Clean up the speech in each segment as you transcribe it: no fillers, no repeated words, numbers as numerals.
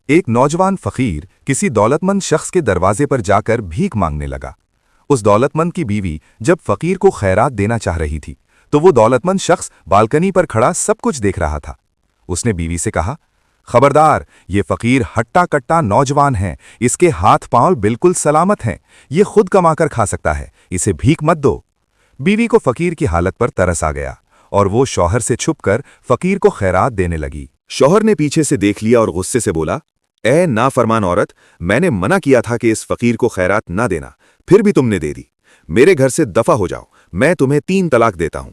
एक नौजवान फकीर किसी दौलतमंद शख्स के दरवाजे पर जाकर भीख मांगने लगा। उस दौलतमंद की बीवी जब फकीर को खैरात देना चाह रही थी तो वो दौलतमंद शख्स बालकनी पर खड़ा सब कुछ देख रहा था। उसने बीवी से कहा, खबरदार, ये फकीर हट्टा कट्टा नौजवान है, इसके हाथ पांव बिल्कुल सलामत हैं, ये खुद कमाकर खा सकता है, इसे भीख मत दो। बीवी को फकीर की हालत पर तरस आ गया और वो शौहर से छुपकर फकीर को खैरात देने लगी। शौहर ने पीछे से देख लिया और गुस्से से बोला, ए नाफरमान औरत, मैंने मना किया था कि इस फकीर को खैरात ना देना, फिर भी तुमने दे दी। मेरे घर से दफा हो जाओ, मैं तुम्हें 3 तलाक देता हूं।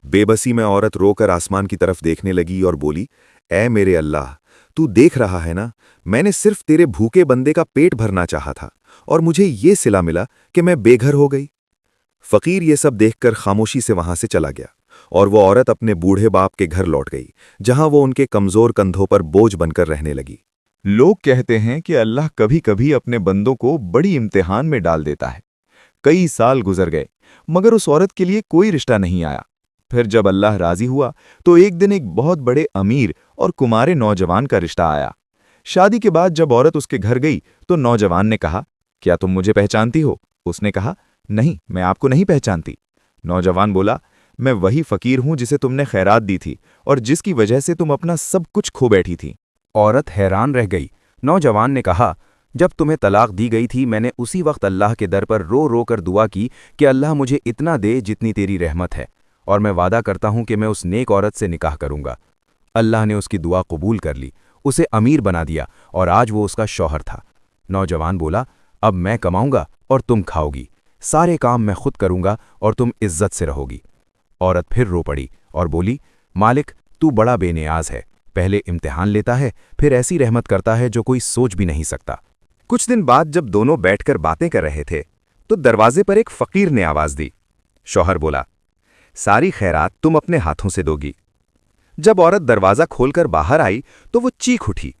बेबसी में औरत रोकर आसमान की तरफ देखने लगी और बोली, ए मेरे अल्लाह, तू देख रहा है ना, मैंने सिर्फ तेरे भूखे बंदे का पेट भरना चाहा था और मुझे ये सिला मिला कि मैं बेघर हो गई। फकीर ये सब देखकर खामोशी से वहां से चला गया और वो औरत अपने बूढ़े बाप के घर लौट गई, जहां वो उनके कमजोर कंधों पर बोझ बनकर रहने लगी। लोग कहते हैं कि अल्लाह कभी कभी अपने बंदों को बड़ी इम्तिहान में डाल देता है। कई साल गुजर गए मगर उस औरत के लिए कोई रिश्ता नहीं आया। फिर जब अल्लाह राजी हुआ तो एक दिन एक बहुत बड़े अमीर और कुमारे नौजवान का रिश्ता आया। शादी के बाद जब औरत उसके घर गई तो नौजवान ने कहा, क्या तुम मुझे पहचानती हो? उसने कहा, नहीं, मैं आपको नहीं पहचानती। नौजवान बोला, मैं वही फकीर हूं जिसे तुमने खैरात दी थी और जिसकी वजह से तुम अपना सब कुछ खो बैठी थी। औरत हैरान रह गई। नौजवान ने कहा, जब तुम्हें तलाक दी गई थी मैंने उसी वक्त अल्लाह के दर पर रो रो कर दुआ की कि अल्लाह मुझे इतना दे जितनी तेरी रहमत है, और मैं वादा करता हूं कि मैं उस नेक औरत से निकाह करूंगा। अल्लाह ने उसकी दुआ कबूल कर ली, उसे अमीर बना दिया और आज वो उसका शौहर था। नौजवान बोला, अब मैं कमाऊंगा और तुम खाओगी, सारे काम मैं खुद करूंगा और तुम इज्जत से रहोगी। औरत फिर रो पड़ी और बोली, मालिक, तू बड़ा बेनियाज है, पहले इम्तिहान लेता है फिर ऐसी रहमत करता है जो कोई सोच भी नहीं सकता। कुछ दिन बाद जब दोनों बैठकर बातें कर रहे थे तो दरवाजे पर एक फकीर ने आवाज दी। शौहर बोला, सारी खैरात तुम अपने हाथों से दोगी। जब औरत दरवाजा खोलकर बाहर आई तो वो चीख उठी।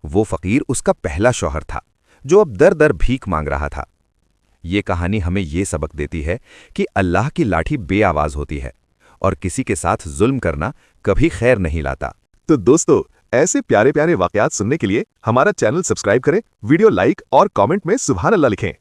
वो फकीर उसका पहला शौहर था जो अब दर दर भीख मांग रहा था। ये कहानी हमें ये सबक देती है कि अल्लाह की लाठी बेआवाज होती है और किसी के साथ जुल्म करना कभी खैर नहीं लाता। तो दोस्तों, ऐसे प्यारे प्यारे वाकयात सुनने के लिए हमारा चैनल सब्सक्राइब करें, वीडियो लाइक और कमेंट में सुभान अल्लाह लिखें।